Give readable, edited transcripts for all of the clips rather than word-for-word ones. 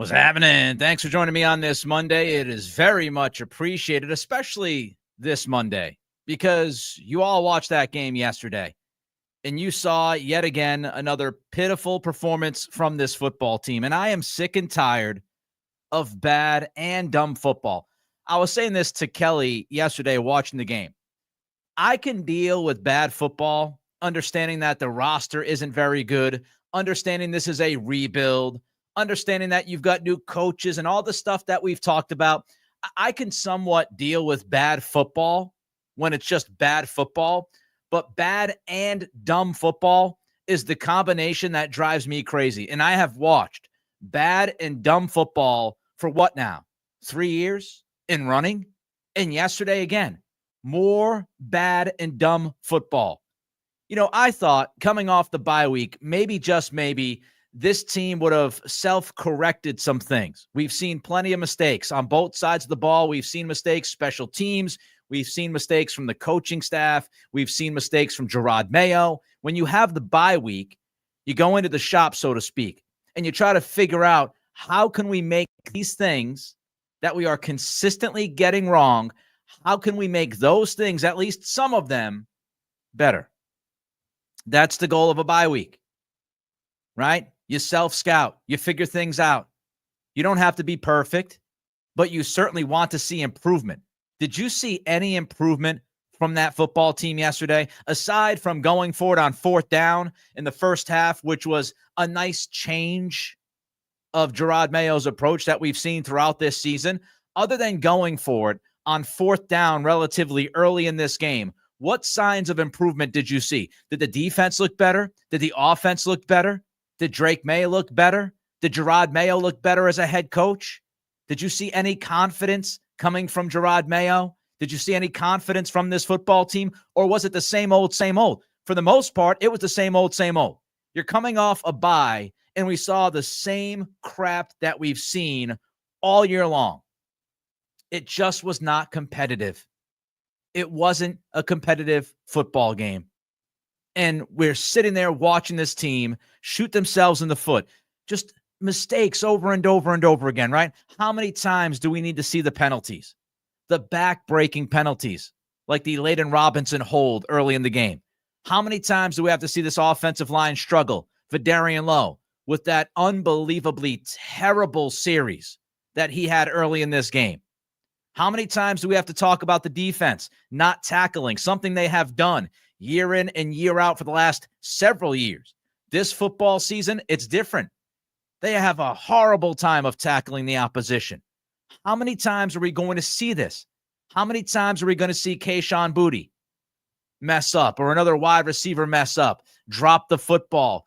What's happening? Thanks for joining me on this Monday. It is very much appreciated, especially this Monday, because you all watched that game yesterday and you saw yet again another pitiful performance from this football team. And I am sick and tired of bad and dumb football. I was saying this to Kelly yesterday watching the game. I can deal with bad football, understanding that the roster isn't very good, understanding this is a rebuild, understanding that you've got new coaches and all the stuff that we've talked about. I can somewhat deal with bad football when it's just bad football, but bad and dumb football is the combination that drives me crazy. And I have watched bad and dumb football for what now? 3 years in running? And yesterday again, more bad and dumb football. You know, I thought coming off the bye week, maybe just maybe this team would have self-corrected some things. We've seen plenty of mistakes on both sides of the ball. We've seen mistakes, special teams. We've seen mistakes from the coaching staff. We've seen mistakes from Jerod Mayo. When you have the bye week, you go into the shop, so to speak, and you try to figure out how can we make these things that we are consistently getting wrong, how can we make those things, at least some of them, better? That's the goal of a bye week, right? You self-scout. You figure things out. You don't have to be perfect, but you certainly want to see improvement. Did you see any improvement from that football team yesterday, aside from going forward on fourth down in the first half, which was a nice change of Jerod Mayo's approach that we've seen throughout this season? Other than going forward on fourth down relatively early in this game, what signs of improvement did you see? Did the defense look better? Did the offense look better? Did Drake May look better? Did Jerod Mayo look better as a head coach? Did you see any confidence coming from Jerod Mayo? Did you see any confidence from this football team? Or was it the same old, same old? For the most part, it was the same old, same old. You're coming off a bye, and we saw the same crap that we've seen all year long. It just was not competitive. It wasn't a competitive football game. And we're sitting there watching this team shoot themselves in the foot. Just mistakes over and over and over again, right? How many times do we need to see the penalties? The back-breaking penalties, like the Layden Robinson hold early in the game. How many times do we have to see this offensive line struggle? Vidarian Lowe, with that unbelievably terrible series that he had early in this game. How many times do we have to talk about the defense not tackling, something they have done year in and year out for the last several years? This football season, it's different. They have a horrible time of tackling the opposition. How many times are we going to see this? How many times are we going to see Kayshon Boutte mess up or another wide receiver mess up, drop the football,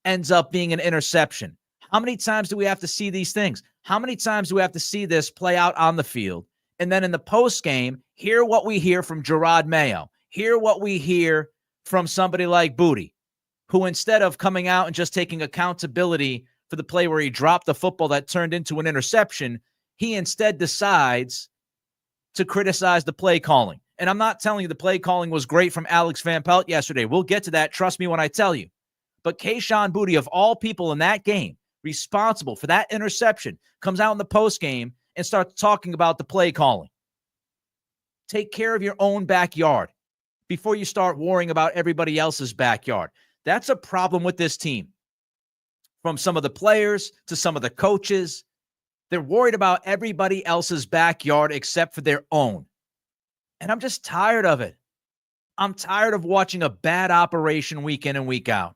ends up being an interception? How many times do we have to see these things? How many times do we have to see this play out on the field? And then in the postgame, hear what we hear from Jerod Mayo. Hear what we hear from somebody like Boutte, who instead of coming out and just taking accountability for the play where he dropped the football that turned into an interception, he instead decides to criticize the play calling. And I'm not telling you the play calling was great from Alex Van Pelt yesterday. We'll get to that. Trust me when I tell you. But Kayshon Boutte, of all people in that game, responsible for that interception, comes out in the postgame and starts talking about the play calling. Take care of your own backyard before you start worrying about everybody else's backyard. That's a problem with this team. From some of the players to some of the coaches, they're worried about everybody else's backyard except for their own. And I'm just tired of it. I'm tired of watching a bad operation week in and week out.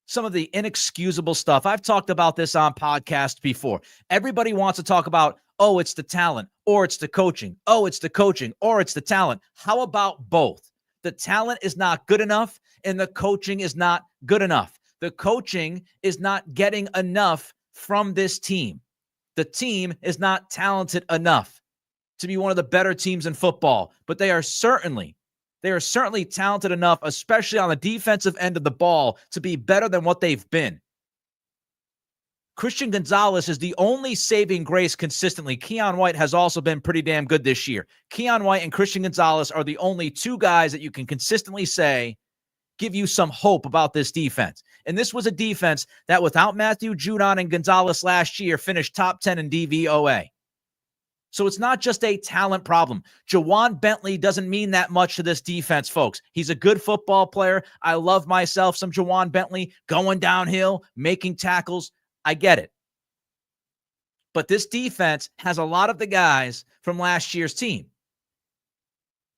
Some of the inexcusable stuff. I've talked about this on podcasts before. Everybody wants to talk about, oh, it's the talent, or it's the coaching. Oh, it's the coaching, or it's the talent. How about both? The talent is not good enough, and the coaching is not good enough. The coaching is not getting enough from this team. The team is not talented enough to be one of the better teams in football, but they are certainly talented enough, especially on the defensive end of the ball, to be better than what they've been. Christian Gonzalez is the only saving grace consistently. Keion White has also been pretty damn good this year. Keion White and Christian Gonzalez are the only two guys that you can consistently say give you some hope about this defense. And this was a defense that without Matthew Judon and Gonzalez last year finished top 10 in DVOA. So it's not just a talent problem. Jawan Bentley doesn't mean that much to this defense, folks. He's a good football player. I love myself some Jawan Bentley going downhill, making tackles. I get it. But this defense has a lot of the guys from last year's team.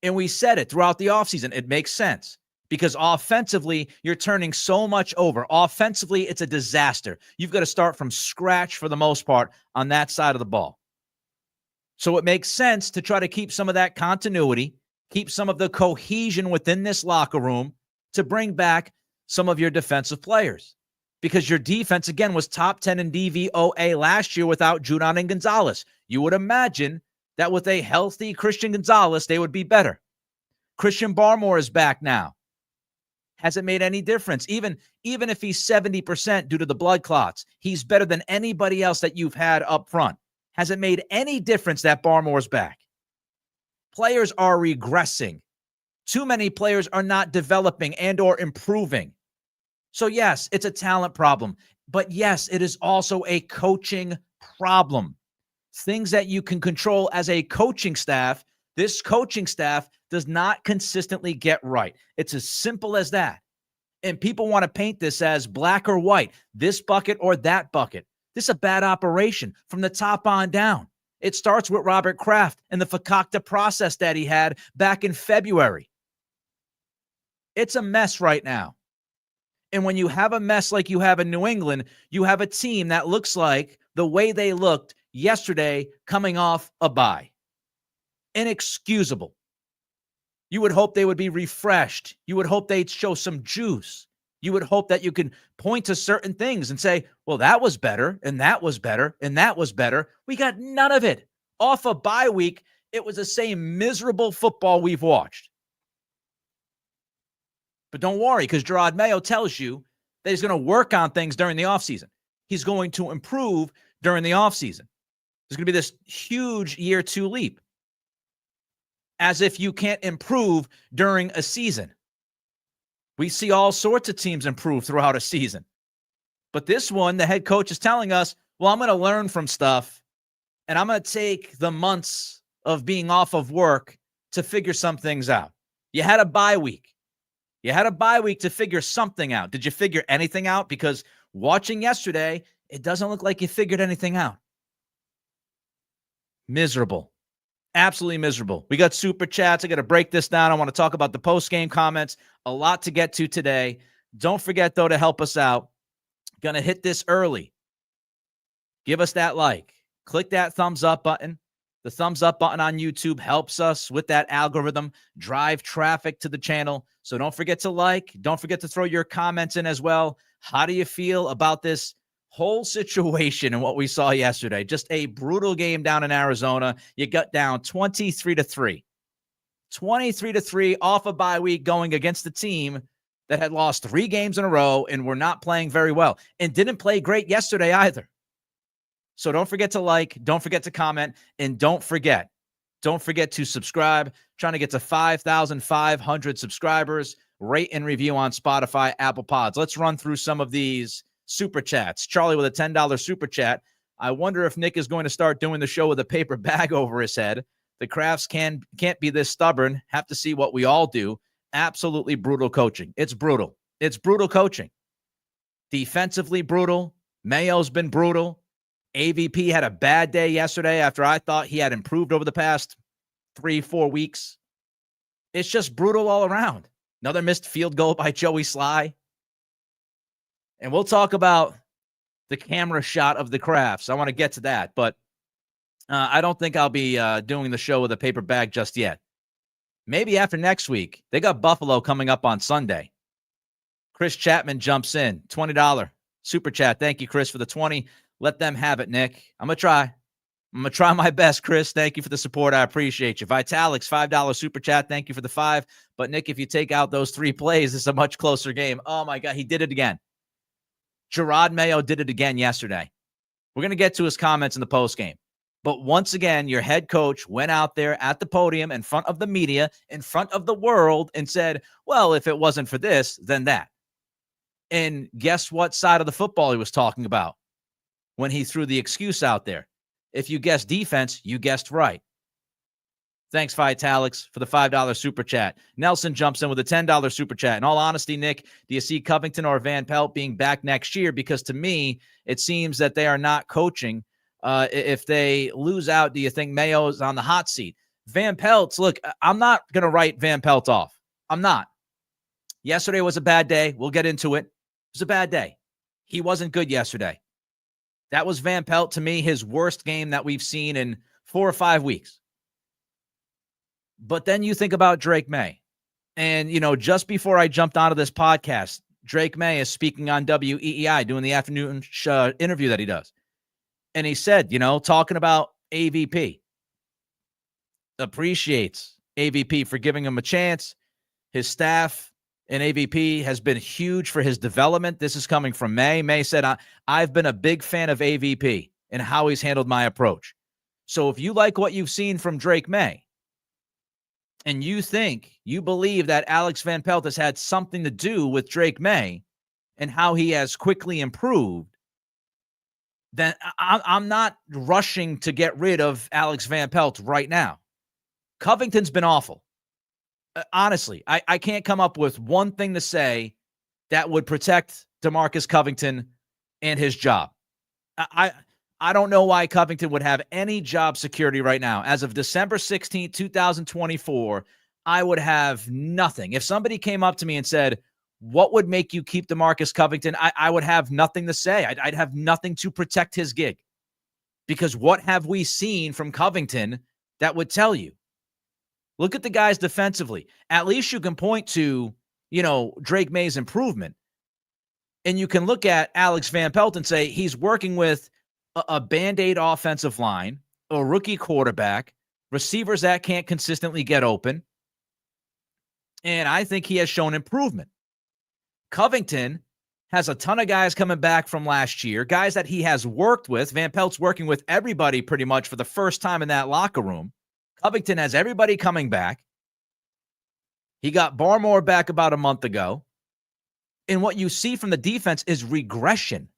And we said it throughout the offseason. It makes sense because offensively, you're turning so much over. Offensively, it's a disaster. You've got to start from scratch for the most part on that side of the ball. So it makes sense to try to keep some of that continuity, keep some of the cohesion within this locker room to bring back some of your defensive players. Because your defense, again, was top 10 in DVOA last year without Judon and Gonzalez. You would imagine that with a healthy Christian Gonzalez, they would be better. Christian Barmore is back now. Hasn't made any difference. Even if he's 70% due to the blood clots, he's better than anybody else that you've had up front. Hasn't made any difference that Barmore's back. Players are regressing. Too many players are not developing and or improving. So yes, it's a talent problem. But yes, it is also a coaching problem. Things that you can control as a coaching staff, this coaching staff does not consistently get right. It's as simple as that. And people want to paint this as black or white, this bucket or that bucket. This is a bad operation from the top on down. It starts with Robert Kraft and the Fakakta process that he had back in February. It's a mess right now. And when you have a mess like you have in New England, you have a team that looks like the way they looked yesterday coming off a bye. Inexcusable. You would hope they would be refreshed. You would hope they'd show some juice. You would hope that you can point to certain things and say, well, that was better, and that was better, and that was better. We got none of it. Off a bye week, it was the same miserable football we've watched. But don't worry, because Jerod Mayo tells you that he's going to work on things during the offseason. He's going to improve during the offseason. There's going to be this huge year 2 leap. As if you can't improve during a season. We see all sorts of teams improve throughout a season. But this one, the head coach is telling us, well, I'm going to learn from stuff, and I'm going to take the months of being off of work to figure some things out. You had a bye week. You had a bye week to figure something out. Did you figure anything out? Because watching yesterday, it doesn't look like you figured anything out. Miserable. Absolutely miserable. We got super chats. I got to break this down. I want to talk about the post-game comments. A lot to get to today. Don't forget, though, to help us out. Going to hit this early. Give us that like. Click that thumbs up button. The thumbs up button on YouTube helps us with that algorithm, drive traffic to the channel. So don't forget to like. Don't forget to throw your comments in as well. How do you feel about this whole situation and what we saw yesterday? Just a brutal game down in Arizona. You got down 23-3. 23-3 off a bye week going against the team that had lost 3 games in a row and were not playing very well and didn't play great yesterday either. So don't forget to like, don't forget to comment, and don't forget to subscribe. Trying to get to 5,500 subscribers. Rate and review on Spotify, Apple Pods. Let's run through some of these super chats. Charlie with a $10 super chat. I wonder if Nick is going to start doing the show with a paper bag over his head. The Crafts can't be this stubborn. Have to see what we all do. Absolutely brutal coaching. It's brutal. It's brutal coaching. Defensively brutal. Mayo's been brutal. AVP had a bad day yesterday after I thought he had improved over the past 3-4 weeks. It's just brutal all around. Another missed field goal by Joey Sly. And we'll talk about the camera shot of the Crafts. I want to get to that, but I don't think I'll be doing the show with a paper bag just yet. Maybe after next week. They got Buffalo coming up on Sunday. Chris Chapman jumps in. $20 super chat. Thank you, Chris, for the 20. Let them have it, Nick. I'm going to try. I'm going to try my best, Chris. Thank you for the support. I appreciate you. Vitalix, $5 super chat. Thank you for the 5. But, Nick, if you take out those 3 plays, it's a much closer game. Oh, my God. He did it again. Jerod Mayo did it again yesterday. We're going to get to his comments in the postgame. But once again, your head coach went out there at the podium in front of the media, in front of the world, and said, well, if it wasn't for this, then that. And guess what side of the football he was talking about when he threw the excuse out there? If you guessed defense, you guessed right. Thanks, Vitalics, for the $5 super chat. Nelson jumps in with a $10 super chat. In all honesty, Nick, do you see Covington or Van Pelt being back next year? Because to me, it seems that they are not coaching. If they lose out, do you think Mayo is on the hot seat? Van Pelt, look, I'm not going to write Van Pelt off. I'm not. Yesterday was a bad day. We'll get into it. It was a bad day. He wasn't good yesterday. That was Van Pelt, to me, his worst game that we've seen in 4 or 5 weeks. But then you think about Drake May. And, just before I jumped onto this podcast, Drake May is speaking on WEEI, doing the afternoon interview that he does. And he said, talking about AVP, appreciates AVP for giving him a chance. His staff and AVP has been huge for his development. This is coming from May. May said, I've been a big fan of AVP and how he's handled my approach. So if you like what you've seen from Drake May, and you believe that Alex Van Pelt has had something to do with Drake May and how he has quickly improved, then I'm not rushing to get rid of Alex Van Pelt right now. Covington's been awful. Honestly, I can't come up with one thing to say that would protect DeMarcus Covington and his job. I don't know why Covington would have any job security right now. As of December 16th, 2024, I would have nothing. If somebody came up to me and said, what would make you keep DeMarcus Covington? I would have nothing to say. I'd have nothing to protect his gig. Because what have we seen from Covington that would tell you? Look at the guys defensively. At least you can point to, Drake May's improvement. And you can look at Alex Van Pelt and say he's working with a Band-Aid offensive line, a rookie quarterback, receivers that can't consistently get open. And I think he has shown improvement. Covington has a ton of guys coming back from last year, guys that he has worked with. Van Pelt's working with everybody pretty much for the first time in that locker room. Covington has everybody coming back. He got Barmore back about a month ago. And what you see from the defense is regression.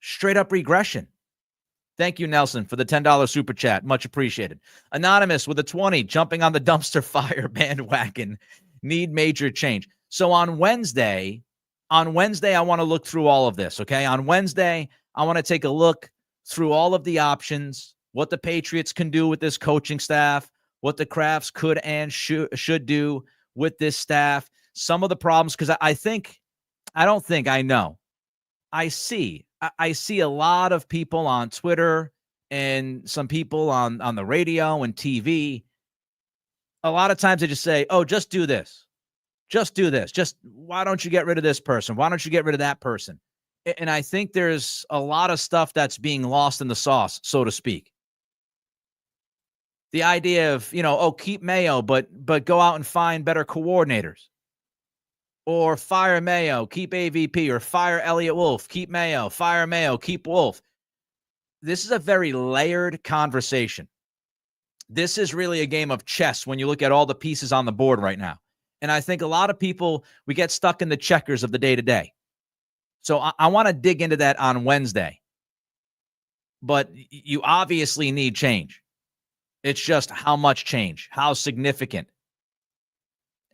Straight up regression. Thank you, Nelson, for the $10 super chat. Much appreciated. Anonymous with a 20, jumping on the dumpster fire bandwagon. Need major change. So on Wednesday, I want to look through all of this, okay? On Wednesday, I want to take a look through all of the options, what the Patriots can do with this coaching staff, what the Crafts could and should do with this staff, some of the problems, because I see a lot of people on Twitter and some people on the radio and TV. A lot of times they just say, oh, just do this. Just do this. Just why don't you get rid of this person? Why don't you get rid of that person? And I think there's a lot of stuff that's being lost in the sauce, so to speak. The idea of, keep Mayo, but go out and find better coordinators. Or fire Mayo, keep AVP, or fire Elliott Wolf, keep Mayo, fire Mayo, keep Wolf. This is a very layered conversation. This is really a game of chess when you look at all the pieces on the board right now. And I think a lot of people, we get stuck in the checkers of the day-to-day. So I want to dig into that on Wednesday. But you obviously need change. It's just how much change, how significant.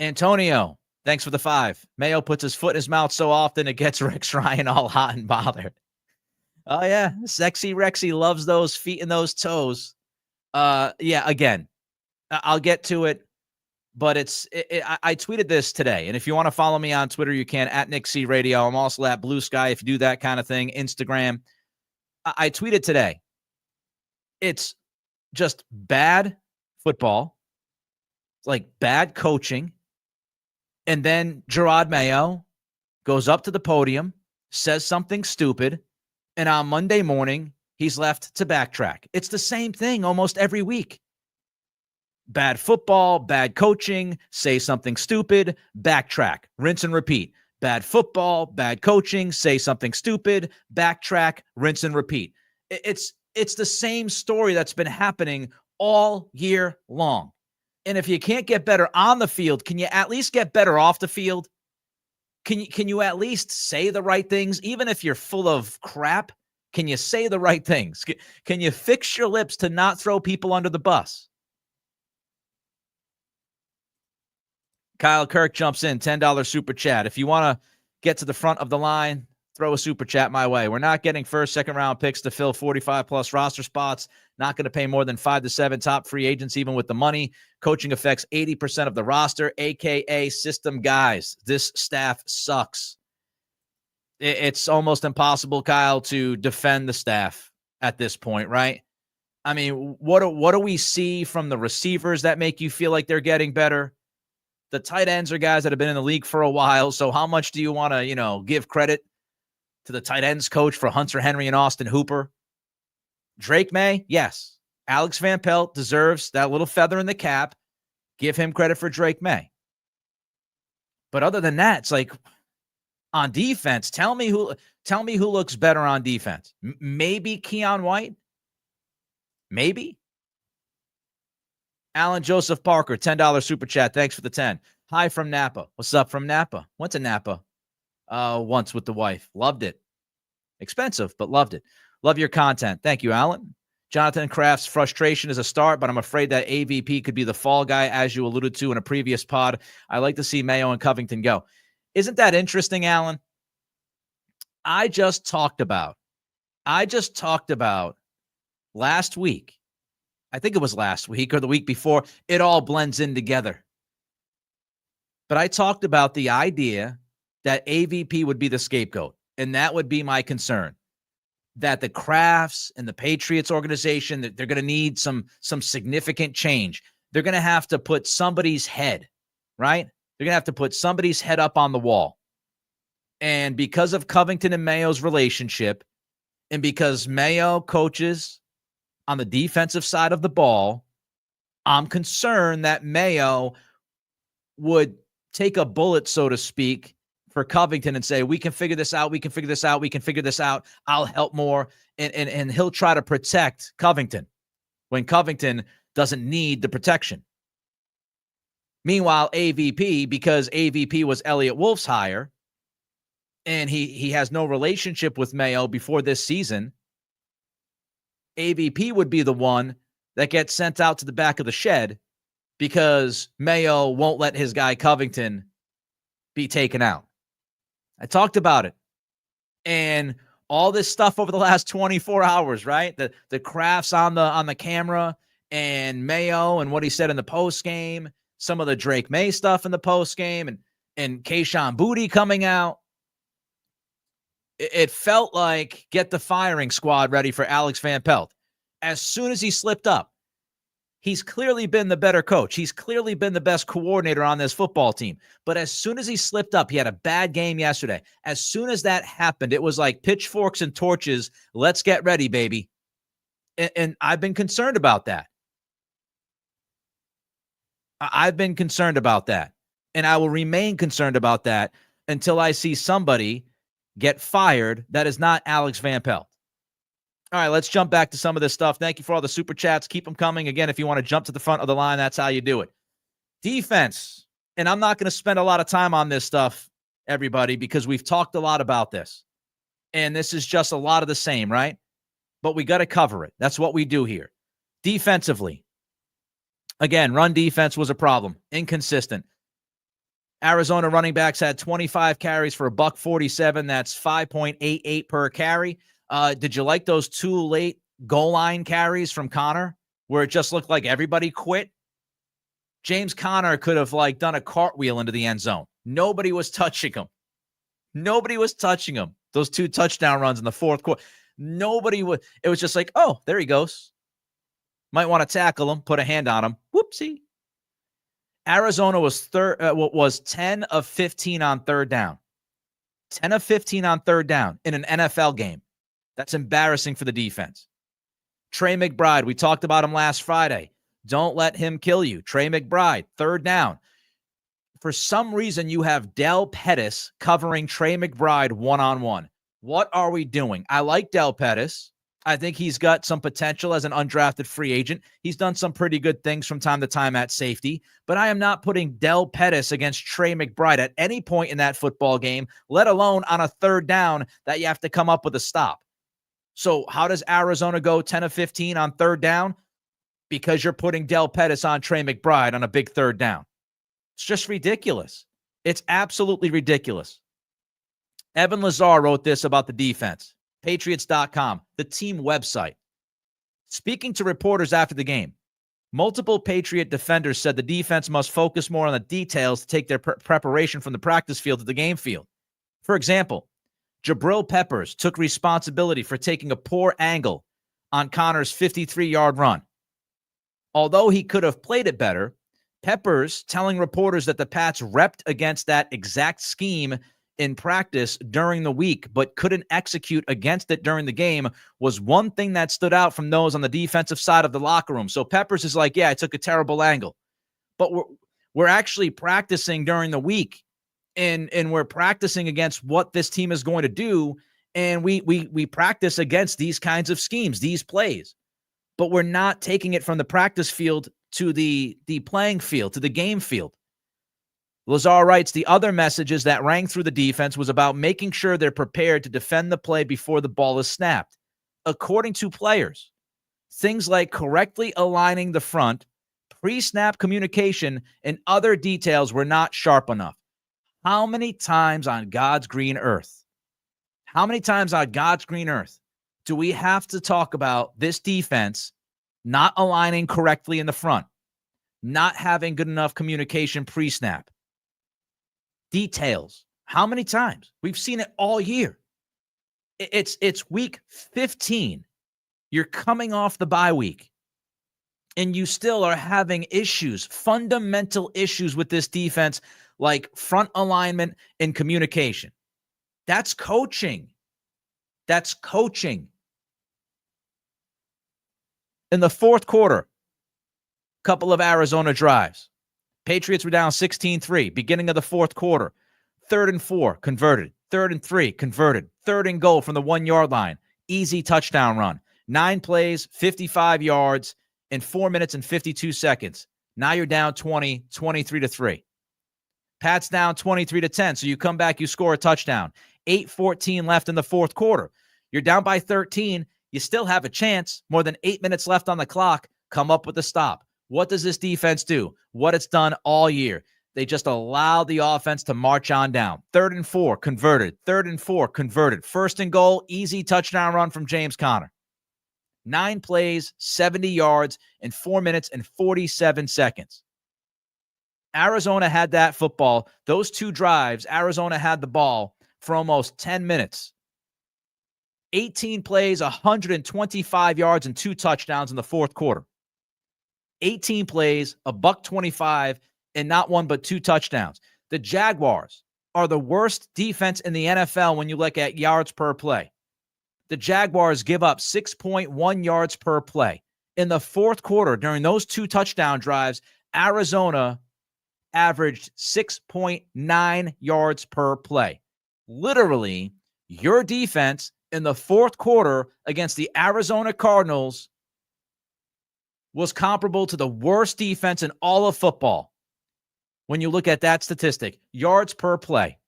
Antonio, thanks for the 5. Mayo puts his foot in his mouth so often it gets Rex Ryan all hot and bothered. Oh, yeah. Sexy Rexy loves those feet and those toes. Again, I'll get to it. But I tweeted this today. And if you want to follow me on Twitter, you can, at Nick C Radio. I'm also at Blue Sky if you do that kind of thing. Instagram. I tweeted today. It's just bad football. It's like bad coaching. And then Jerod Mayo goes up to the podium, says something stupid, and on Monday morning, he's left to backtrack. It's the same thing almost every week. Bad football, bad coaching, say something stupid, backtrack, rinse and repeat. Bad football, bad coaching, say something stupid, backtrack, rinse and repeat. It's It's the same story that's been happening all year long. And if you can't get better on the field, can you at least get better off the field? Can you at least say the right things? Even if you're full of crap, can you say the right things? Can you fix your lips to not throw people under the bus? Kyle Kirk jumps in, $10 super chat. If you want to get to the front of the line, throw a super chat my way. We're not getting first, second round picks to fill 45-plus roster spots. Not going to pay more than 5 to 7 top free agents, even with the money. Coaching affects 80% of the roster, a.k.a. system guys. This staff sucks. It's almost impossible, Kyle, to defend the staff at this point, right? I mean, what do we see from the receivers that make you feel like they're getting better? The tight ends are guys that have been in the league for a while. So how much do you want to, give credit to the tight ends coach for Hunter Henry and Austin Hooper? Drake May, yes. Alex Van Pelt deserves that little feather in the cap. Give him credit for Drake May. But other than that, it's like on defense, tell me who looks better on defense. Maybe Keon White? Maybe. Alan Joseph Parker, $10 super chat. Thanks for the 10. Hi from Napa. What's up from Napa? Went to Napa once with the wife. Loved it. Expensive, but loved it. Love your content. Thank you, Alan. Jonathan Kraft's frustration is a start, but I'm afraid that AVP could be the fall guy, as you alluded to in a previous pod. I like to see Mayo and Covington go. Isn't that interesting, Alan? I just talked about last week. I think it was last week or the week before. It all blends in together. But I talked about the idea that AVP would be the scapegoat, and that would be my concern. That the Crafts and the Patriots organization, that they're going to need some significant change. They're going to have to put somebody's head, right? They're going to have to put somebody's head up on the wall. And because of Covington and Mayo's relationship, and because Mayo coaches on the defensive side of the ball, I'm concerned that Mayo would take a bullet, so to speak, for Covington and say, we can figure this out, we can figure this out, we can figure this out, I'll help more. And he'll try to protect Covington when Covington doesn't need the protection. Meanwhile, AVP, because AVP was Elliott Wolf's hire, and he has no relationship with Mayo before this season, AVP would be the one that gets sent out to the back of the shed because Mayo won't let his guy Covington be taken out. I talked about it. And all this stuff over the last 24 hours, right? The Crafts on the camera and Mayo and what he said in the post game, some of the Drake May stuff in the post game, and Kayshon Boutte coming out. It felt like get the firing squad ready for Alex Van Pelt. As soon as he slipped up, he's clearly been the better coach. He's clearly been the best coordinator on this football team. But as soon as he slipped up, he had a bad game yesterday. As soon as that happened, it was like pitchforks and torches. Let's get ready, baby. And I've been concerned about that. I've been concerned about that. And I will remain concerned about that until I see somebody get fired that is not Alex Van Pelt. All right, let's jump back to some of this stuff. Thank you for all the super chats. Keep them coming. Again, if you want to jump to the front of the line, that's how you do it. Defense. And I'm not going to spend a lot of time on this stuff, everybody, because we've talked a lot about this. And this is just a lot of the same, right? But we got to cover it. That's what we do here. Defensively. Again, run defense was a problem. Inconsistent. Arizona running backs had 25 carries for $147. That's 5.88 per carry. Did you like those 2 late goal line carries from Connor where it just looked like everybody quit? James Conner could have done a cartwheel into the end zone. Nobody was touching him. Those 2 touchdown runs in the fourth quarter. It was just like, oh, there he goes. Might want to tackle him, put a hand on him. Whoopsie. Arizona was 10 of 15 on third down. 10 of 15 on third down in an NFL game. That's embarrassing for the defense. Trey McBride, we talked about him last Friday. Don't let him kill you. Trey McBride, third down. For some reason, you have Del Pettis covering Trey McBride one-on-one. What are we doing? I like Del Pettis. I think he's got some potential as an undrafted free agent. He's done some pretty good things from time to time at safety, but I am not putting Del Pettis against Trey McBride at any point in that football game, let alone on a third down that you have to come up with a stop. So how does Arizona go 10 of 15 on third down? Because you're putting Del Pettis on Trey McBride on a big third down. It's just ridiculous. It's absolutely ridiculous. Evan Lazar wrote this about the defense. Patriots.com, the team website. Speaking to reporters after the game, multiple Patriot defenders said the defense must focus more on the details to take their preparation from the practice field to the game field. For example, Jabril Peppers took responsibility for taking a poor angle on Connor's 53-yard run. Although he could have played it better, Peppers telling reporters that the Pats repped against that exact scheme in practice during the week, but couldn't execute against it during the game was one thing that stood out from those on the defensive side of the locker room. So Peppers is like, yeah, I took a terrible angle, but we're actually practicing during the week and we're practicing against what this team is going to do. And we practice against these kinds of schemes, these plays, but we're not taking it from the practice field to the playing field, to the game field. Lazar writes, the other messages that rang through the defense was about making sure they're prepared to defend the play before the ball is snapped. According to players, things like correctly aligning the front, pre-snap communication, and other details were not sharp enough. How many times on God's green earth? How many times on God's green earth do we have to talk about this defense not aligning correctly in the front, not having good enough communication pre-snap? Details. How many times? We've seen it all year. It's week 15. You're coming off the bye week, and you still are having issues, fundamental issues with this defense, like front alignment and communication. That's coaching. That's coaching. In the fourth quarter, couple of Arizona drives. Patriots were down 16-3, beginning of the fourth quarter. 3rd and 4, converted. 3rd and 3, converted. 3rd and goal from the 1-yard line. Easy touchdown run. 9 plays, 55 yards, in 4 minutes and 52 seconds. Now you're down 20, 23-3. Pats down 23-10, so you come back, you score a touchdown. 8:14 left in the fourth quarter. You're down by 13. You still have a chance. More than 8 minutes left on the clock. Come up with a stop. What does this defense do? What it's done all year. They just allow the offense to march on down. 3rd and 4, converted. 3rd and 4, converted. 1st and goal, easy touchdown run from James Conner. 9 plays, 70 yards, in 4 minutes and 47 seconds. Arizona had that football. Those 2 drives, Arizona had the ball for almost 10 minutes. 18 plays, 125 yards, and 2 touchdowns in the fourth quarter. 18 plays, $125, and not 1 but 2 touchdowns. The Jaguars are the worst defense in the NFL when you look at yards per play. The Jaguars give up 6.1 yards per play. In the fourth quarter, during those 2 touchdown drives, Arizona averaged 6.9 yards per play. Literally, your defense in the fourth quarter against the Arizona Cardinals was comparable to the worst defense in all of football. When you look at that statistic, yards per play.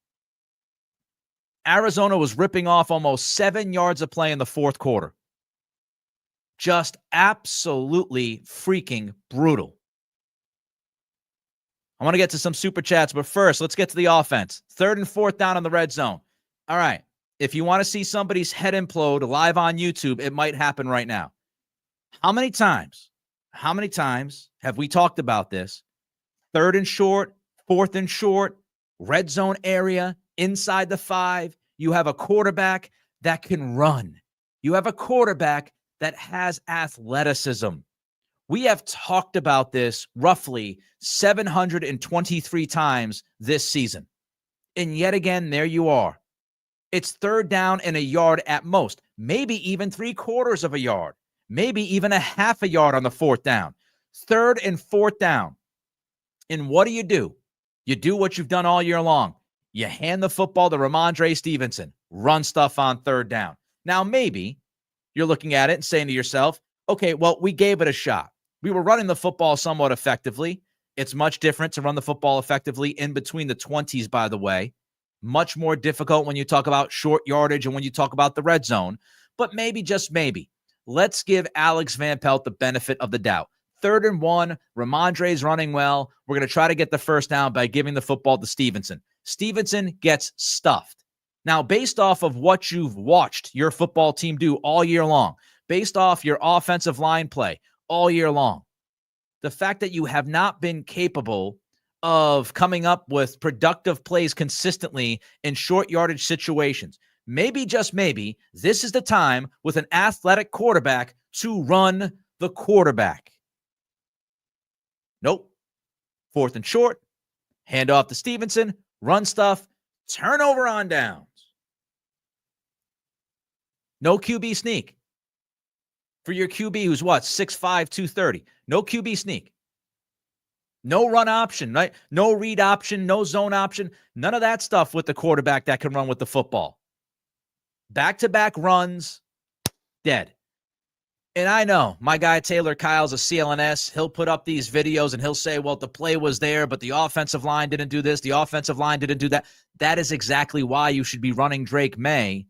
Arizona was ripping off almost 7 yards a play in the fourth quarter. Just absolutely freaking brutal. I want to get to some super chats, but first, let's get to the offense. 3rd and 4th down on the red zone. All right. If you want to see somebody's head implode live on YouTube, it might happen right now. How many times have we talked about this? 3rd and short, 4th and short, red zone area, inside the 5. You have a quarterback that can run. You have a quarterback that has athleticism. We have talked about this roughly 723 times this season. And yet again, there you are. It's 3rd down and a yard at most, maybe even 3/4 of a yard, maybe even a half a yard on the 4th down. 3rd and 4th down. And what do? You do what you've done all year long. You hand the football to Ramondre Stevenson, run stuff on 3rd down. Now, maybe You're looking at it and saying to yourself, okay, well, we gave it a shot. We were running the football somewhat effectively. It's much different to run the football effectively in between the 20s, by the way. Much more difficult when you talk about short yardage and when you talk about the red zone. But maybe, just maybe, let's give Alex Van Pelt the benefit of the doubt. 3rd and 1, Ramondre's running well. We're going to try to get the first down by giving the football to Stevenson. Stevenson gets stuffed. Now, based off of what you've watched your football team do all year long, based off your offensive line play all year long, the fact that you have not been capable of coming up with productive plays consistently in short yardage situations, maybe, just maybe, this is the time with an athletic quarterback to run the quarterback. Nope. 4th and short, hand off to Stevenson, run stuff, turnover on downs. No QB sneak. For your QB who's what, 6'5", 230. No QB sneak. No run option, right? No read option, no zone option. None of that stuff with the quarterback that can run with the football. Back-to-back runs, dead. And I know my guy Taylor Kyle's a CLNS. He'll put up these videos and he'll say, well, the play was there, but the offensive line didn't do this. The offensive line didn't do that. That is exactly why you should be running Drake May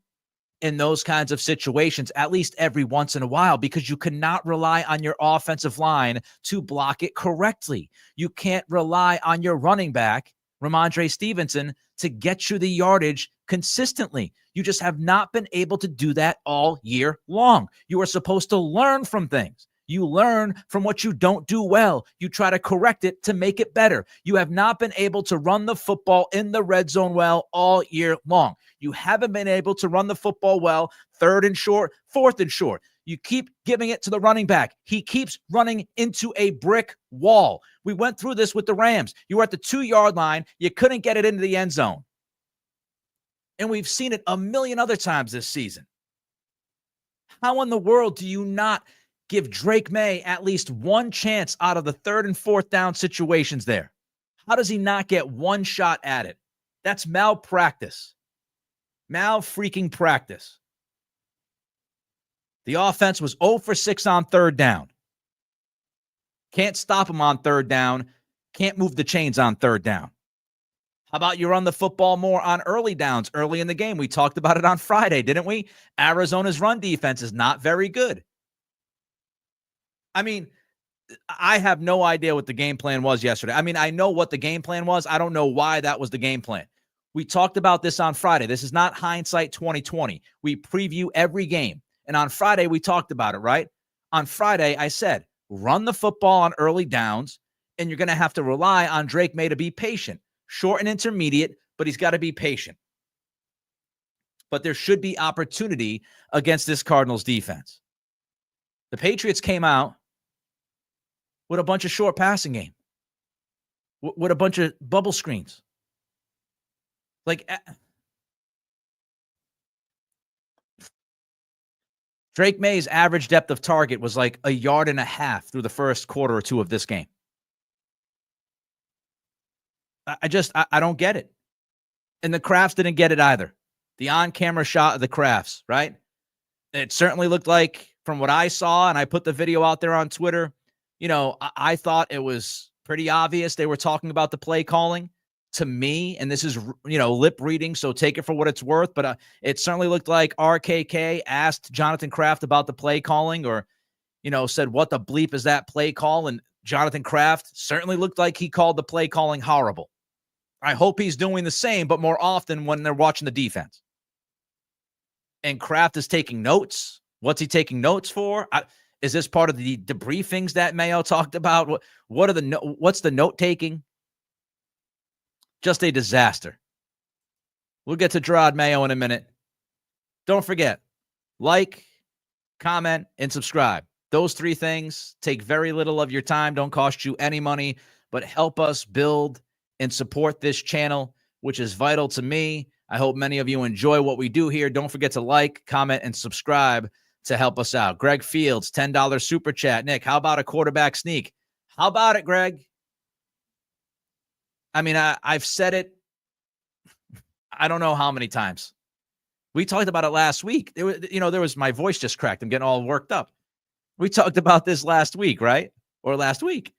in those kinds of situations, at least every once in a while, because you cannot rely on your offensive line to block it correctly. You can't rely on your running back, Ramondre Stevenson, to get you the yardage consistently. You just have not been able to do that all year long. You are supposed to learn from things. You learn from what you don't do well. You try to correct it to make it better. You have not been able to run the football in the red zone well all year long. You haven't been able to run the football well, 3rd and short, 4th and short. You keep giving it to the running back. He keeps running into a brick wall. We went through this with the Rams. You were at the 2-yard line. You couldn't get it into the end zone. And we've seen it a million other times this season. How in the world do you not give Drake May at least one chance out of the 3rd and 4th down situations there? How does he not get one shot at it? That's malpractice. Mal-freaking practice. The offense was 0 for 6 on 3rd down. Can't stop him on 3rd down. Can't move the chains on 3rd down. How about you run the football more on early downs early in the game? We talked about it on Friday, didn't we? Arizona's run defense is not very good. I mean, I have no idea what the game plan was yesterday. I mean, I know what the game plan was. I don't know why that was the game plan. We talked about this on Friday. This is not hindsight 2020. We preview every game. And on Friday, we talked about it, right? On Friday, I said, run the football on early downs, and you're going to have to rely on Drake May to be patient. Short and intermediate, but he's got to be patient. But there should be opportunity against this Cardinals defense. The Patriots came out with a bunch of short passing game, with a bunch of bubble screens. Like, Drake May's average depth of target was like 1.5 yards through the first quarter or two of this game. I don't get it. And the Crafts didn't get it either. The on-camera shot of the Crafts, right? It certainly looked like, from what I saw, and I put the video out there on Twitter, I thought it was pretty obvious they were talking about the play calling to me, and this is, lip reading, so take it for what it's worth, but it certainly looked like RKK asked Jonathan Kraft about the play calling, or, said, what the bleep is that play call? And Jonathan Kraft certainly looked like he called the play calling horrible. I hope he's doing the same, but more often when they're watching the defense. And Kraft is taking notes. What's he taking notes for? Is this part of the debriefings that Mayo talked about? What's the note taking? Just a disaster. We'll get to Jerod Mayo in a minute. Don't forget, like, comment, and subscribe. Those 3 things take very little of your time, don't cost you any money, but help us build and support this channel, which is vital to me. I hope many of you enjoy what we do here. Don't forget to like, comment, and subscribe to help us out. Greg Fields, $10 super chat. Nick, how about a quarterback sneak? How about it, Greg? I mean, I've said it, I don't know how many times. We talked about it last week. There was my voice just cracked. I'm getting all worked up. We talked about this last week, right? Or last week.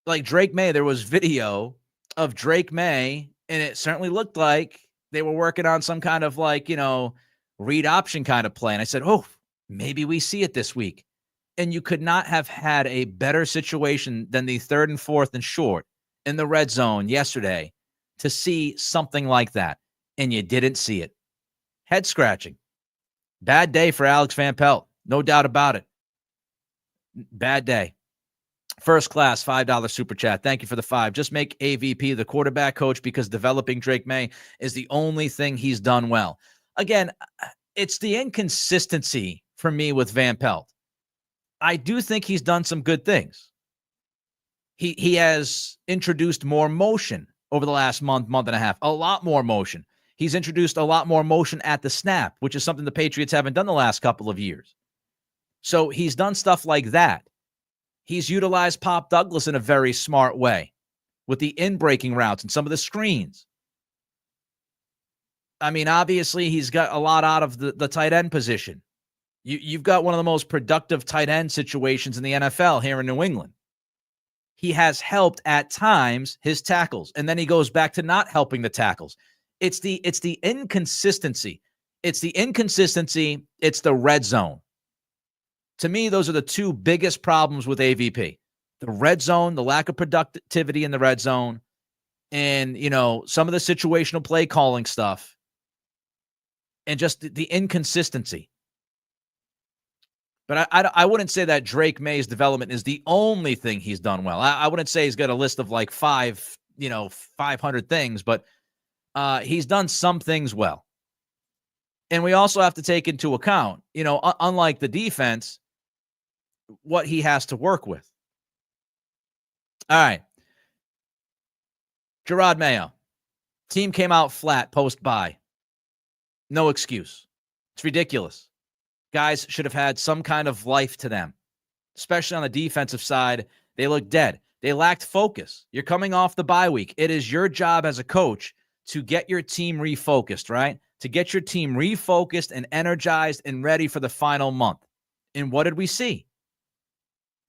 Like Drake May, there was video of Drake May, and it certainly looked like they were working on some kind of read option kind of play. And I said, oh, maybe we see it this week. And you could not have had a better situation than the 3rd and 4th and short in the red zone yesterday to see something like that. And you didn't see it. Head scratching. Bad day for Alex Van Pelt. No doubt about it. Bad day. First class, $5 super chat. Thank you for the 5. Just make AVP the quarterback coach because developing Drake May is the only thing he's done well. Again, it's the inconsistency for me with Van Pelt. I do think he's done some good things. He has introduced more motion over the last month and a half. A lot more motion. He's introduced a lot more motion at the snap, which is something the Patriots haven't done the last couple of years. So he's done stuff like that. He's utilized Pop Douglas in a very smart way with the in-breaking routes and some of the screens. I mean, obviously, he's got a lot out of the tight end position. You've got one of the most productive tight end situations in the NFL here in New England. He has helped at times his tackles, and then he goes back to not helping the tackles. It's the inconsistency. It's the inconsistency. It's the red zone. To me, those are the two biggest problems with AVP. The red zone, the lack of productivity in the red zone, and, some of the situational play calling stuff, and just the inconsistency. But I wouldn't say that Drake May's development is the only thing he's done well. I wouldn't say he's got a list of like 500 things, but he's done some things well. And we also have to take into account, unlike the defense, what he has to work with. All right. Jerod Mayo. Team came out flat post-bye. No excuse. It's ridiculous. Guys should have had some kind of life to them, especially on the defensive side. They look dead. They lacked focus. You're coming off the bye week. It is your job as a coach to get your team refocused, right? To get your team refocused and energized and ready for the final month. And what did we see?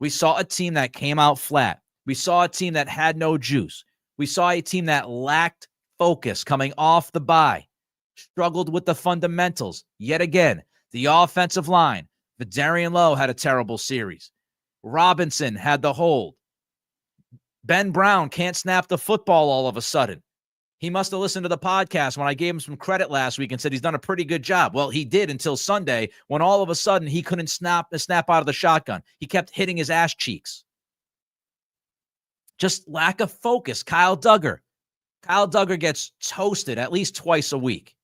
We saw a team that came out flat. We saw a team that had no juice. We saw a team that lacked focus coming off the bye, struggled with the fundamentals. Yet again, the offensive line, Vidarian Lowe had a terrible series. Robinson had the hold. Ben Brown can't snap the football all of a sudden. He must have listened to the podcast when I gave him some credit last week and said he's done a pretty good job. Well, he did until Sunday when all of a sudden he couldn't snap out of the shotgun. He kept hitting his ass cheeks. Just lack of focus. Kyle Duggar gets toasted at least twice a week.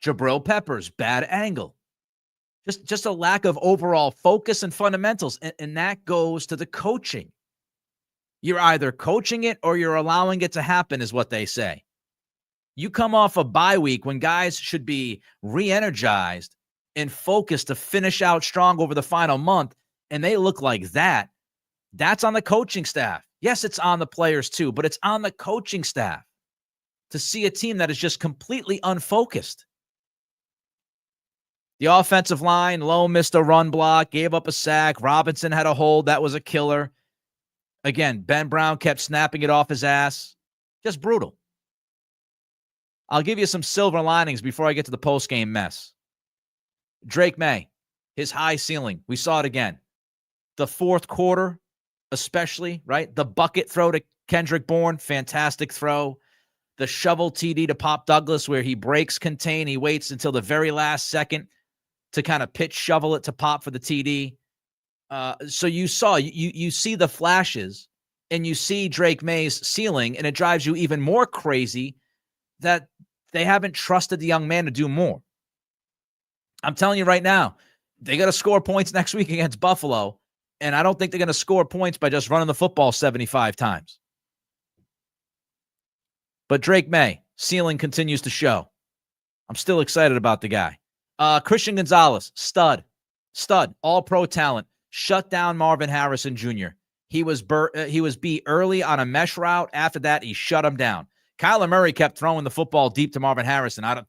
Jabril Peppers, bad angle. Just a lack of overall focus and fundamentals. And that goes to the coaching. You're either coaching it or you're allowing it to happen, is what they say. You come off a bye week when guys should be re-energized and focused to finish out strong over the final month, and they look like that. That's on the coaching staff. Yes, it's on the players too, but it's on the coaching staff to see a team that is just completely unfocused. The offensive line, Lowe missed a run block, gave up a sack. Robinson had a hold. That was a killer. Again, Ben Brown kept snapping it off his ass. Just brutal. I'll give you some silver linings before I get to the postgame mess. Drake May, his high ceiling. We saw it again. The fourth quarter, especially, right? The bucket throw to Kendrick Bourne, fantastic throw. The shovel TD to Pop Douglas where he breaks contain. He waits until the very last second to kind of pitch shovel it to Pop for the TD. So you see the flashes and you see Drake May's ceiling, and it drives you even more crazy that they haven't trusted the young man to do more. I'm telling you right now, they got to score points next week against Buffalo, and I don't think they're going to score points by just running the football 75 times. But Drake May, ceiling continues to show. I'm still excited about the guy. Christian Gonzalez, stud, all-pro talent. Shut down Marvin Harrison Jr. He was beat early on a mesh route. After that, he shut him down. Kyler Murray kept throwing the football deep to Marvin Harrison. I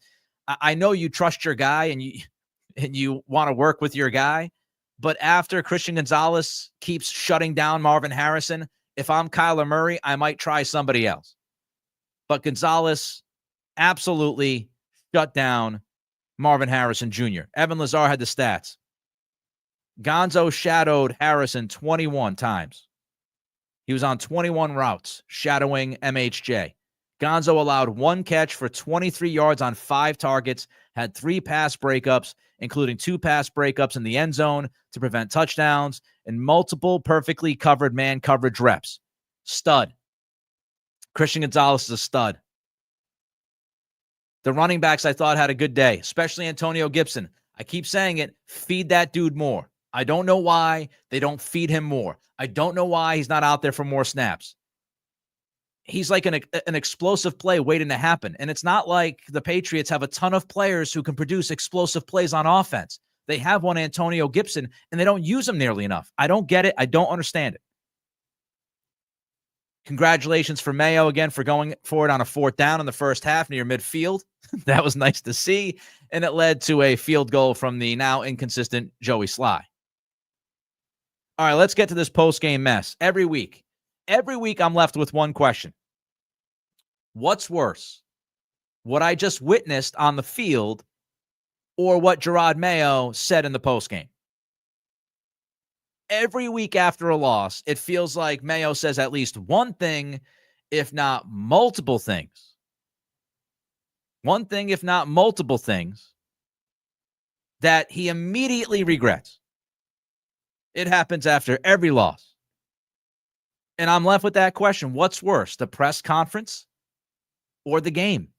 I know you trust your guy and you want to work with your guy, but after Christian Gonzalez keeps shutting down Marvin Harrison, if I'm Kyler Murray, I might try somebody else. But Gonzalez absolutely shut down Marvin Harrison Jr. Evan Lazar had the stats. Gonzo shadowed Harrison 21 times. He was on 21 routes shadowing MHJ. Gonzo allowed 1 catch for 23 yards on 5 targets, had 3 pass breakups, including 2 pass breakups in the end zone to prevent touchdowns, and multiple perfectly covered man coverage reps. Stud. Christian Gonzalez is a stud. The running backs I thought had a good day, especially Antonio Gibson. I keep saying it, feed that dude more. I don't know why they don't feed him more. I don't know why he's not out there for more snaps. He's like an explosive play waiting to happen. And it's not like the Patriots have a ton of players who can produce explosive plays on offense. They have one Antonio Gibson, and they don't use him nearly enough. I don't get it. I don't understand it. Congratulations for Mayo again for going for it on a 4th down in the first half near midfield. That was nice to see, and it led to a field goal from the now inconsistent Joey Sly. All right, let's get to this post-game mess. Every week I'm left with one question. What's worse, what I just witnessed on the field or what Jerod Mayo said in the postgame? Every week after a loss, it feels like Mayo says at least one thing, if not multiple things. One thing, if not multiple things, that he immediately regrets. It happens after every loss. And I'm left with that question. What's worse, the press conference or the game?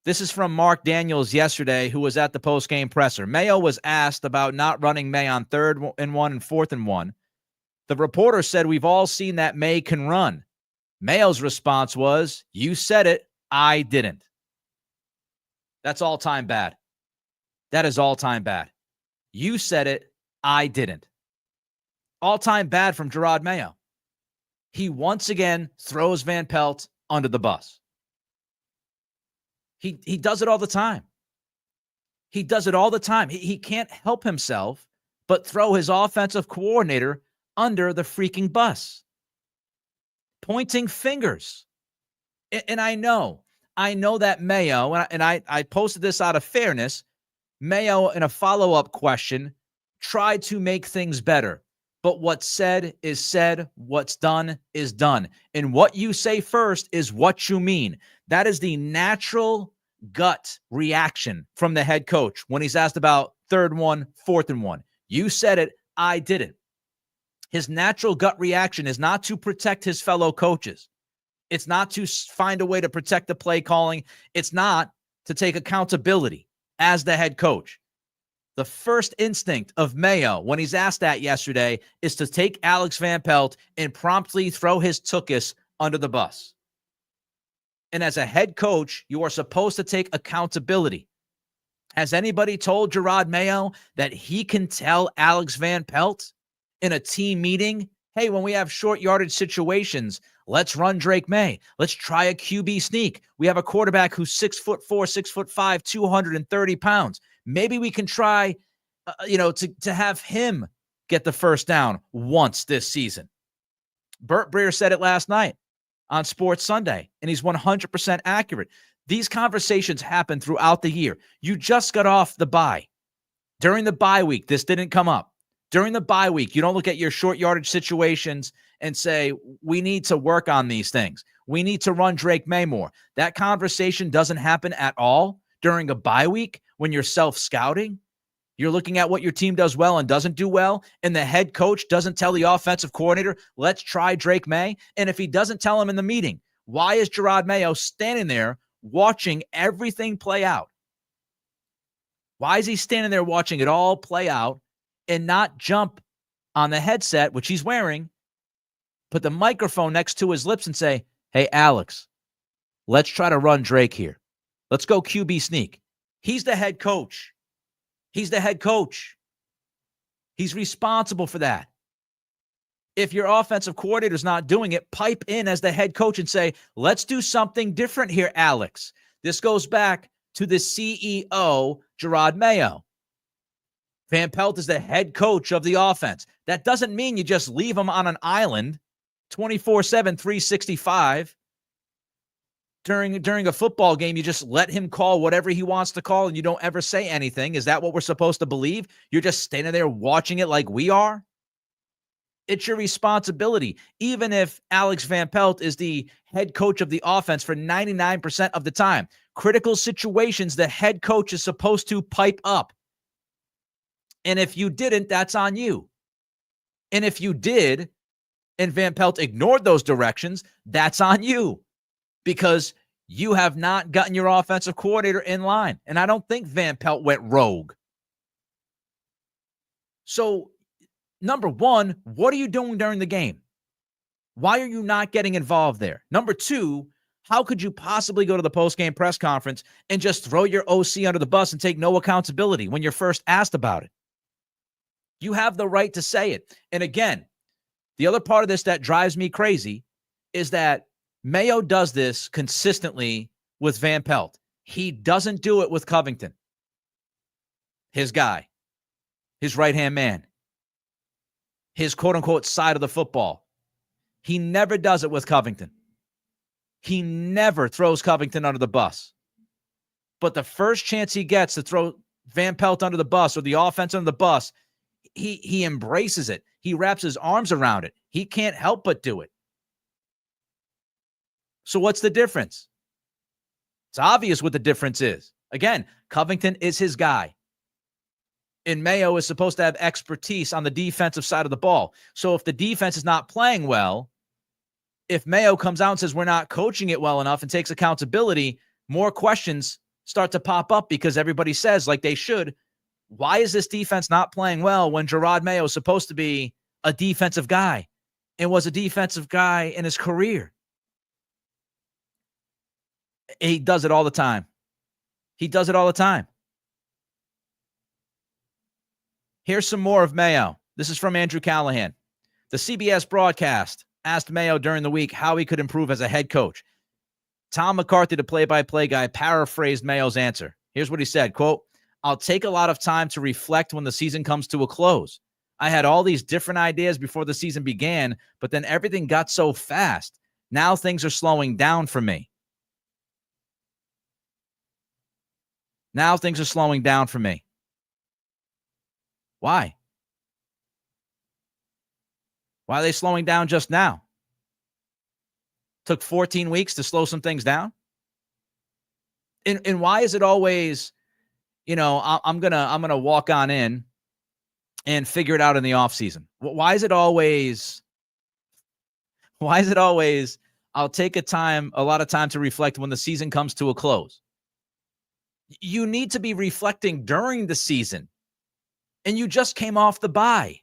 This is from Mark Daniels yesterday, who was at the post-game presser. Mayo was asked about not running May on 3rd and 1 and 4th and 1. The reporter said, "We've all seen that May can run." Mayo's response was, "You said it, I didn't." That's all-time bad. That is all-time bad. You said it, I didn't. All-time bad from Jerod Mayo. He once again throws Van Pelt under the bus. He does it all the time. He does it all the time. He can't help himself but throw his offensive coordinator under the freaking bus. Pointing fingers. And I know that Mayo, and I posted this out of fairness, Mayo, in a follow-up question, tried to make things better. But what's said is said, what's done is done. And what you say first is what you mean. That is the natural gut reaction from the head coach when he's asked about 3rd and 1, 4th and 1. You said it, I didn't. His natural gut reaction is not to protect his fellow coaches. It's not to find a way to protect the play calling. It's not to take accountability as the head coach. The first instinct of Mayo when he's asked that yesterday is to take Alex Van Pelt and promptly throw his tuchus under the bus. And as a head coach, you are supposed to take accountability. Has anybody told Jerod Mayo that he can tell Alex Van Pelt in a team meeting, hey, when we have short yardage situations, let's run Drake May. Let's try a QB sneak. We have a quarterback who's 6'4", 6'5", 230 pounds. Maybe we can try, to have him get the first down once this season. Burt Breer said it last night on Sports Sunday, and he's 100% accurate. These conversations happen throughout the year. You just got off the bye. During the bye week, this didn't come up. During the bye week, you don't look at your short yardage situations and say, we need to work on these things. We need to run Drake May more. That conversation doesn't happen at all during a bye week when you're self-scouting. You're looking at what your team does well and doesn't do well, and the head coach doesn't tell the offensive coordinator, let's try Drake May. And if he doesn't tell him in the meeting, why is Jerod Mayo standing there watching everything play out? Why is he standing there watching it all play out and not jump on the headset, which he's wearing, put the microphone next to his lips and say, hey, Alex, let's try to run Drake here. Let's go QB sneak. He's the head coach. He's the head coach. He's responsible for that. If your offensive coordinator's not doing it, pipe in as the head coach and say, let's do something different here, Alex. This goes back to the CEO, Jerod Mayo. Van Pelt is the head coach of the offense. That doesn't mean you just leave him on an island 24/7, 365. During a football game, you just let him call whatever he wants to call and you don't ever say anything. Is that what we're supposed to believe? You're just standing there watching it like we are? It's your responsibility. Even if Alex Van Pelt is the head coach of the offense for 99% of the time, critical situations, the head coach is supposed to pipe up. And if you didn't, that's on you. And if you did, and Van Pelt ignored those directions, that's on you. Because you have not gotten your offensive coordinator in line. And I don't think Van Pelt went rogue. So, number one, what are you doing during the game? Why are you not getting involved there? Number two, how could you possibly go to the postgame press conference and just throw your OC under the bus and take no accountability when you're first asked about it? You have the right to say it. And again, the other part of this that drives me crazy is that Mayo does this consistently with Van Pelt. He doesn't do it with Covington, his guy, his right-hand man, his quote-unquote side of the football. He never does it with Covington. He never throws Covington under the bus. But the first chance he gets to throw Van Pelt under the bus or the offense under the bus, he embraces it. He wraps his arms around it. He can't help but do it. So what's the difference? It's obvious what the difference is. Again, Covington is his guy. And Mayo is supposed to have expertise on the defensive side of the ball. So if the defense is not playing well, if Mayo comes out and says we're not coaching it well enough and takes accountability, more questions start to pop up because everybody says, like they should, why is this defense not playing well when Jerod Mayo is supposed to be a defensive guy and was a defensive guy in his career? He does it all the time. He does it all the time. Here's some more of Mayo. This is from Andrew Callahan. The CBS broadcast asked Mayo during the week how he could improve as a head coach. Tom McCarthy, the play-by-play guy, paraphrased Mayo's answer. Here's what he said, quote, "I'll take a lot of time to reflect when the season comes to a close. I had all these different ideas before the season began, but then everything got so fast. Now things are slowing down for me. Now things are slowing down for me." Why? Why are they slowing down just now? Took 14 weeks to slow some things down? And why is it always, I'm gonna walk on in and figure it out in the offseason? Why is it always I'll take a lot of time to reflect when the season comes to a close? You need to be reflecting during the season. And you just came off the bye.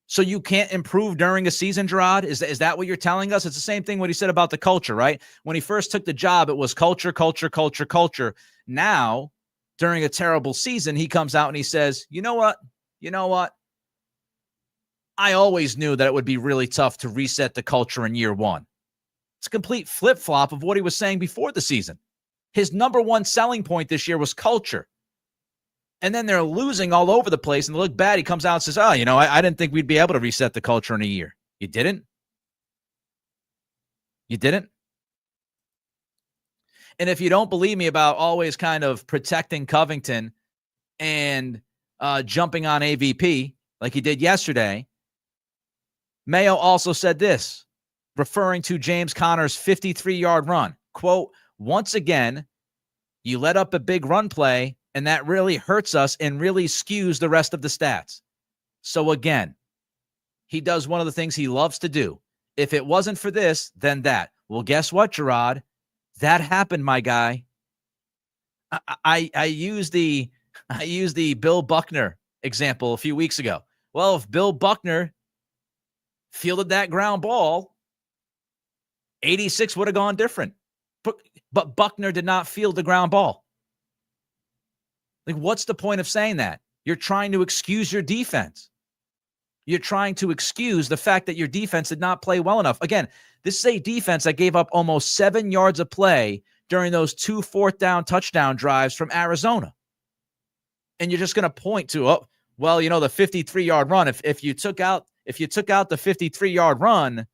So you can't improve during a season, Jerod? Is that what you're telling us? It's the same thing what he said about the culture, right? When he first took the job, it was culture, culture, culture, culture. Now, during a terrible season, he comes out and he says, you know what? I always knew that it would be really tough to reset the culture in year one. It's a complete flip-flop of what he was saying before the season. His number one selling point this year was culture. And then they're losing all over the place and they look bad. He comes out and says, I didn't think we'd be able to reset the culture in a year. You didn't? You didn't? And if you don't believe me about always kind of protecting Covington and jumping on AVP like he did yesterday, Mayo also said this, referring to James Conner's 53-yard run. Quote, "Once again, you let up a big run play, and that really hurts us and really skews the rest of the stats." So again, he does one of the things he loves to do. If it wasn't for this, then that. Well, guess what, Jerod? That happened, my guy. I used the Bill Buckner example a few weeks ago. Well, if Bill Buckner fielded that ground ball, 86 would have gone different. But Buckner did not field the ground ball. Like, what's the point of saying that? You're trying to excuse your defense. You're trying to excuse the fact that your defense did not play well enough. Again, this is a defense that gave up almost 7 yards of play during those 2 fourth-down touchdown drives from Arizona. And you're just going to point to, the 53-yard run. If you took out the 53-yard run,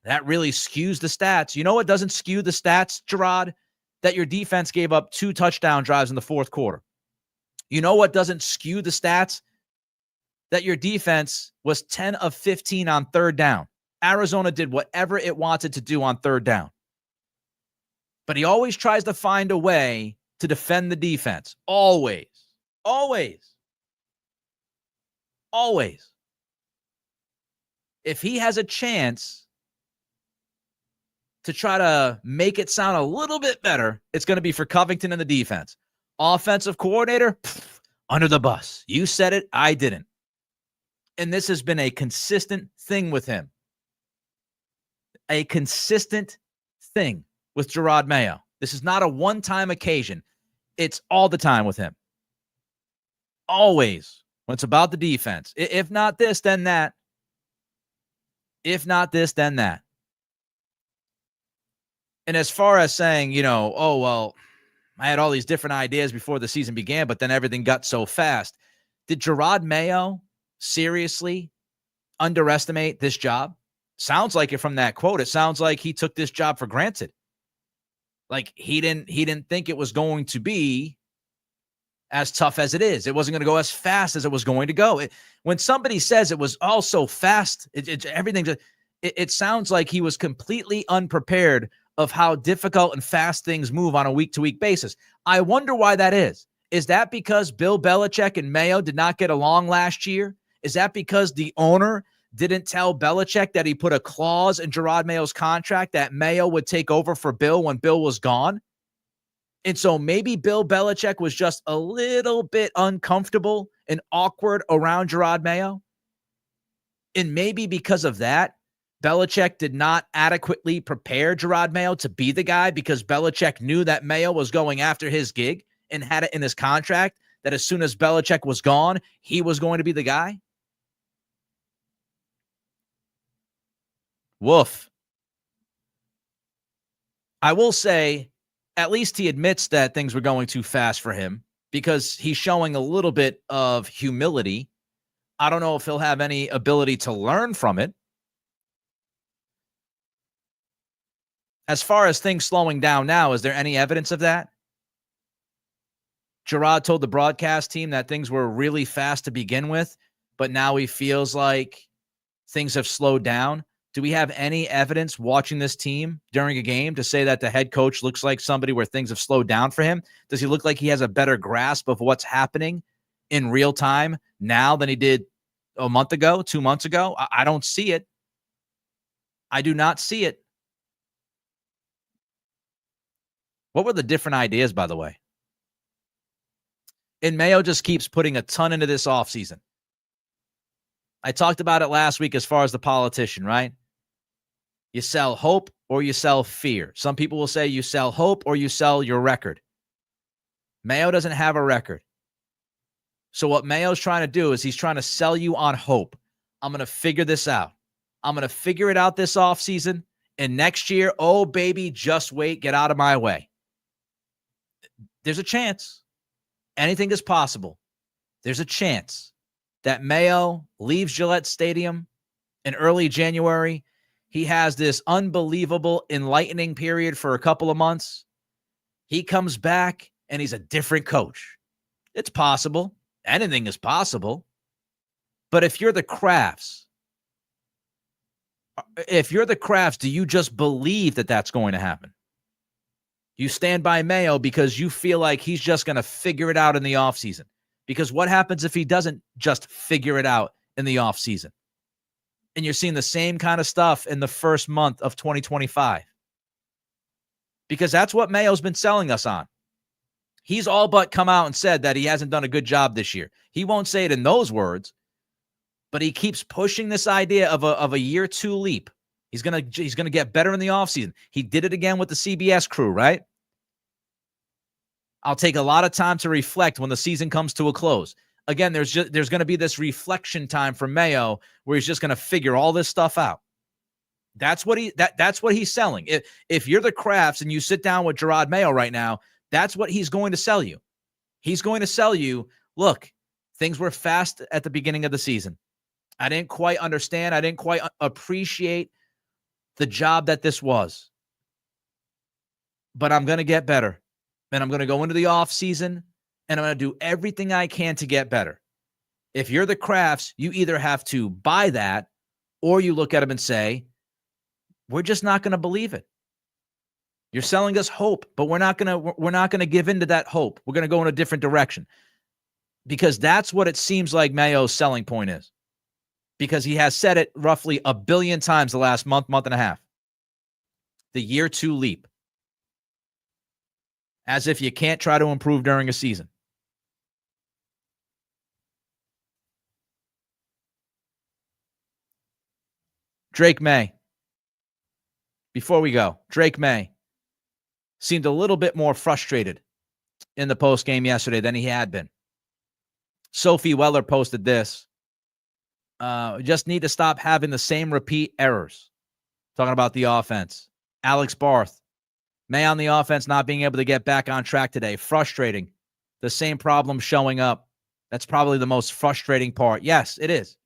that really skews the stats. You know what doesn't skew the stats, Jerod? That your defense gave up 2 touchdown drives in the fourth quarter. You know what doesn't skew the stats? That your defense was 10 of 15 on third down. Arizona did whatever it wanted to do on third down. But he always tries to find a way to defend the defense. Always. If he has a chance to try to make it sound a little bit better, it's going to be for Covington and the defense. Offensive coordinator, under the bus. You said it, I didn't. And this has been a consistent thing with him. A consistent thing with Jerod Mayo. This is not a one-time occasion. It's all the time with him. Always. When it's about the defense. If not this, then that. If not this, then that. And as far as saying, I had all these different ideas before the season began, but then everything got so fast. Did Jerod Mayo seriously underestimate this job? Sounds like it from that quote. It sounds like he took this job for granted. Like he didn't think it was going to be as tough as it is. It wasn't going to go as fast as it was going to go. When somebody says it was all so fast, it sounds like he was completely unprepared of how difficult and fast things move on a week-to-week basis. I wonder why that is. Is that because Bill Belichick and Mayo did not get along last year? Is that because the owner didn't tell Belichick that he put a clause in Jerod Mayo's contract that Mayo would take over for Bill when Bill was gone? And so maybe Bill Belichick was just a little bit uncomfortable and awkward around Jerod Mayo. And maybe because of that, Belichick did not adequately prepare Jerod Mayo to be the guy because Belichick knew that Mayo was going after his gig and had it in his contract that as soon as Belichick was gone, he was going to be the guy. Woof. I will say, at least he admits that things were going too fast for him because he's showing a little bit of humility. I don't know if he'll have any ability to learn from it. As far as things slowing down now, is there any evidence of that? Jerod told the broadcast team that things were really fast to begin with, but now he feels like things have slowed down. Do we have any evidence watching this team during a game to say that the head coach looks like somebody where things have slowed down for him? Does he look like he has a better grasp of what's happening in real time now than he did a month ago, 2 months ago? I don't see it. I do not see it. What were the different ideas, by the way? And Mayo just keeps putting a ton into this offseason. I talked about it last week as far as the politician, right? You sell hope or you sell fear. Some people will say you sell hope or you sell your record. Mayo doesn't have a record. So what Mayo's trying to do is he's trying to sell you on hope. I'm going to figure this out. I'm going to figure it out this offseason. And next year, oh, baby, just wait. Get out of my way. There's a chance. Anything is possible. There's a chance that Mayo leaves Gillette Stadium in early January. He has this unbelievable enlightening period for a couple of months. He comes back and he's a different coach. It's possible. Anything is possible. But if you're the Crafts, do you just believe that that's going to happen? You stand by Mayo because you feel like he's just going to figure it out in the offseason. Because what happens if he doesn't just figure it out in the offseason? And you're seeing the same kind of stuff in the first month of 2025. Because that's what Mayo's been selling us on. He's all but come out and said that he hasn't done a good job this year. He won't say it in those words, but he keeps pushing this idea of a year two leap. He's gonna get better in the offseason. He did it again with the CBS crew, right? I'll take a lot of time to reflect when the season comes to a close. Again, there's going to be this reflection time for Mayo where he's just going to figure all this stuff out. That's what he's selling. If you're the Crafts and you sit down with Jerod Mayo right now, that's what he's going to sell you. He's going to sell you, look, things were fast at the beginning of the season. I didn't quite understand. I didn't quite appreciate the job that this was. But I'm going to get better. And I'm going to go into the offseason, and I'm going to do everything I can to get better. If you're the Crafts, you either have to buy that, or you look at them and say, we're just not going to believe it. You're selling us hope, but we're not going to give into that hope. We're going to go in a different direction. Because that's what it seems like Mayo's selling point is. Because he has said it roughly 1 billion times the last month and a half. The year 2 leap. As if you can't try to improve during a season. Drake May. Before we go, Drake May seemed a little bit more frustrated in the postgame yesterday than he had been. Sophie Weller posted this. Just need to stop having the same repeat errors. Talking about the offense. Alex Barth. May on the offense not being able to get back on track today. Frustrating. The same problem showing up. That's probably the most frustrating part. Yes, it is.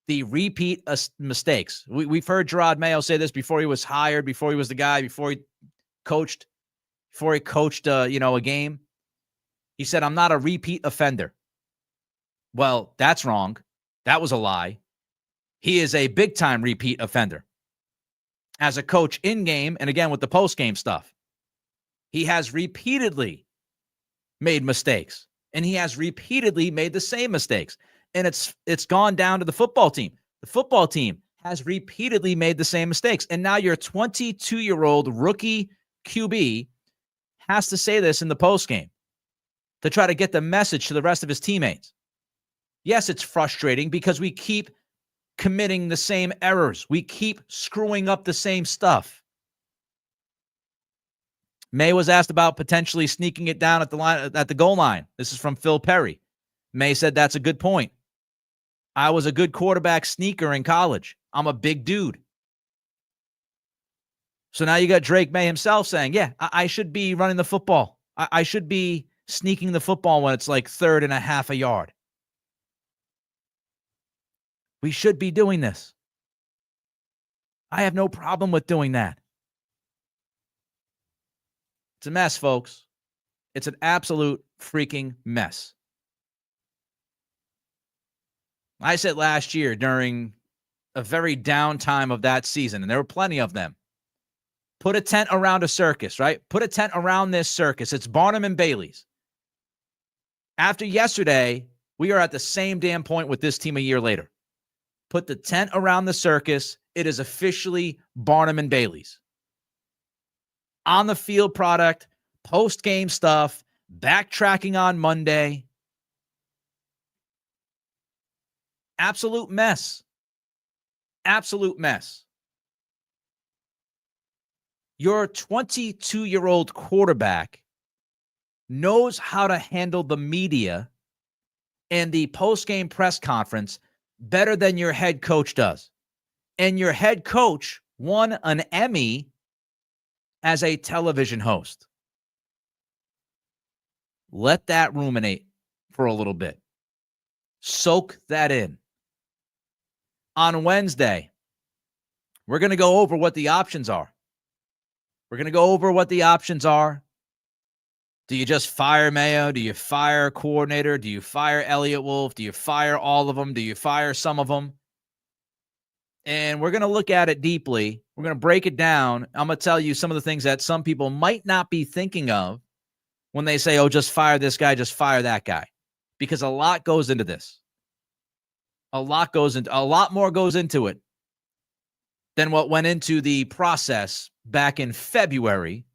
The repeat mistakes. We've heard Jerod Mayo say this before he was hired, before he was the guy, before he coached a game. He said, I'm not a repeat offender. Well, that's wrong. That was a lie. He is a big-time repeat offender. As a coach in-game, and again with the post-game stuff, he has repeatedly made mistakes, and he has repeatedly made the same mistakes. And it's gone down to the football team. The football team has repeatedly made the same mistakes. And now your 22-year-old rookie QB has to say this in the postgame to try to get the message to the rest of his teammates. Yes, it's frustrating because we keep committing the same errors. We keep screwing up the same stuff. May was asked about potentially sneaking it down at the goal line. This is from Phil Perry. May said that's a good point. I was a good quarterback sneaker in college. I'm a big dude. So now you got Drake May himself saying, yeah, I should be running the football. I should be sneaking the football when it's like 3rd and a half a yard. We should be doing this. I have no problem with doing that. It's a mess, folks. It's an absolute freaking mess. I said last year during a very down time of that season, and there were plenty of them, put a tent around a circus, right? Put a tent around this circus. It's Barnum and Bailey's. After yesterday, we are at the same damn point with this team a year later. Put the tent around the circus. It is officially Barnum and Bailey's. On the field product, post-game stuff, backtracking on Monday. Absolute mess. Absolute mess. Your 22-year-old quarterback knows how to handle the media and the post-game press conference better than your head coach does. And your head coach won an Emmy as a television host. Let that ruminate for a little bit. Soak that in. On Wednesday, we're going to go over what the options are. We're going to go over what the options are. Do you just fire Mayo? Do you fire a coordinator? Do you fire Elliott Wolf? Do you fire all of them? Do you fire some of them? And we're going to look at it deeply. We're going to break it down. I'm going to tell you some of the things that some people might not be thinking of when they say, oh, just fire this guy, just fire that guy. Because a lot goes into this. A lot more goes into it than what went into the process back in February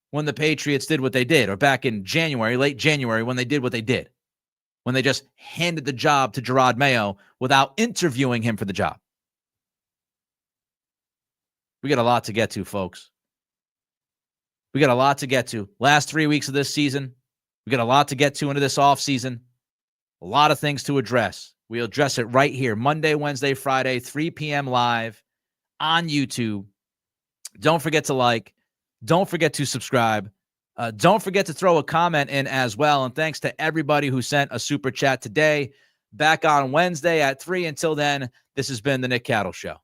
when the Patriots did what they did, or back in January, late January, when they did what they did, when they just handed the job to Jerod Mayo without interviewing him for the job. We got a lot to get to, folks. We got a lot to get to. Last 3 weeks of this season, we got a lot to get to into this offseason. A lot of things to address. We'll address it right here, Monday, Wednesday, Friday, 3 p.m. live on YouTube. Don't forget to like. Don't forget to subscribe. Don't forget to throw a comment in as well. And thanks to everybody who sent a super chat today. Back on Wednesday at 3. Until then, this has been the Nick Cattle Show.